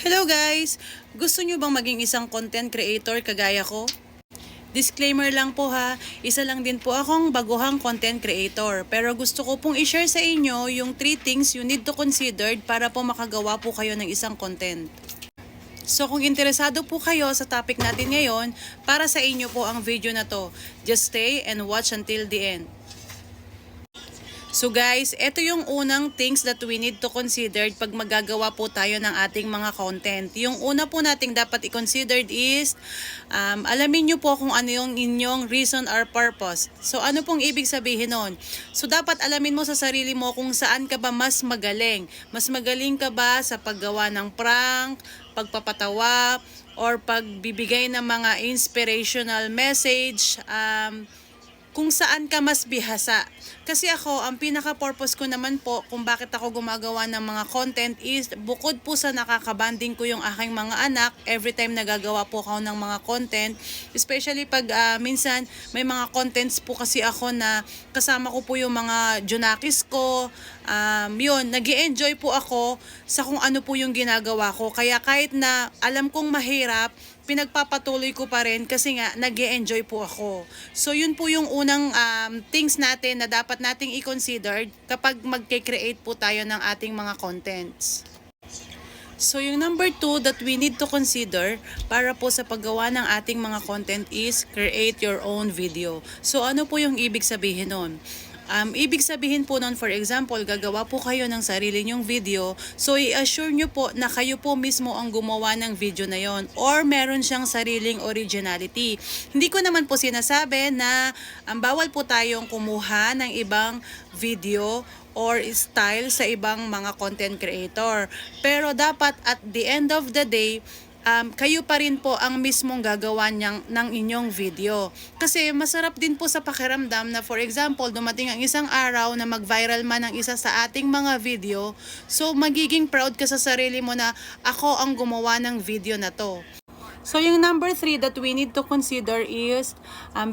Hello guys! Gusto nyo bang maging isang content creator kagaya ko? Disclaimer lang po ha, isa lang din po akong baguhang content creator. Pero gusto ko pong i-share sa inyo yung 3 things you need to consider para po makagawa po kayo ng isang content. So kung interesado po kayo sa topic natin ngayon, para sa inyo po ang video na to. Just stay and watch until the end. So guys, ito yung unang things that we need to consider pag magagawa po tayo ng ating mga content. Yung una po nating dapat i-consider is, alamin nyo po kung ano yung inyong reason or purpose. So ano pong ibig sabihin nun? So dapat alamin mo sa sarili mo kung saan ka ba mas magaling. Mas magaling ka ba sa paggawa ng prank, pagpapatawa, or pagbibigay ng mga inspirational message, kung saan ka mas bihasa. Kasi ako, ang pinaka-purpose ko naman po kung bakit ako gumagawa ng mga content is bukod po sa nakakabanding ko yung aking mga anak every time nagagawa po ako ng mga content. Especially pag minsan may mga contents po kasi ako na kasama ko po yung mga junakis ko. Yun, nag-i-enjoy po ako sa kung ano po yung ginagawa ko. Kaya kahit na alam kong mahirap, pinagpapatuloy ko pa rin kasi nga nag-e-enjoy po ako. So yun po yung unang things natin na dapat nating i-consider kapag mag-create po tayo ng ating mga contents. So yung number 2 that we need to consider para po sa paggawa ng ating mga content is create your own video. So ano po yung ibig sabihin nun? Ibig sabihin po nun, for example, gagawa po kayo ng sarili nyong video, so i-assure nyo po na kayo po mismo ang gumawa ng video na yon or meron siyang sariling originality. Hindi ko naman po sinasabi na bawal po tayong kumuha ng ibang video or style sa ibang mga content creator. Pero dapat at the end of the day, kayo pa rin po ang mismong gagawa ng inyong video. Kasi masarap din po sa pakiramdam na for example, dumating ang isang araw na mag-viral man ang isa sa ating mga video, so magiging proud ka sa sarili mo na ako ang gumawa ng video na to. So yung number 3 that we need to consider is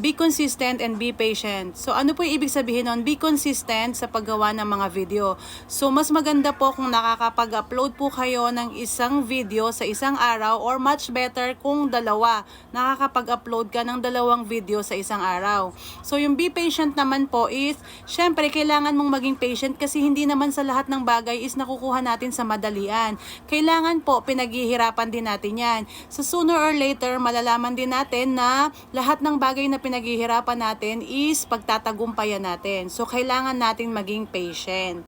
be consistent and be patient. So ano po yung ibig sabihin nun? Be consistent sa paggawa ng mga video. So mas maganda po kung nakakapag-upload po kayo ng isang video sa isang araw or much better kung dalawa. Nakakapag-upload ka ng 2 video sa isang araw. So yung be patient naman po is, syempre kailangan mong maging patient kasi hindi naman sa lahat ng bagay is nakukuha natin sa madalian. Kailangan po pinaghihirapan din natin yan. So sooner or later, malalaman din natin na lahat ng bagay na pinaghihirapan natin is pagtatagumpayan natin. So, kailangan natin maging patient.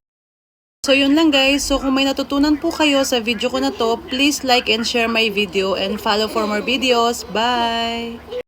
So, yun lang guys. So, kung may natutunan po kayo sa video ko na to, please like and share my video and follow for more videos. Bye!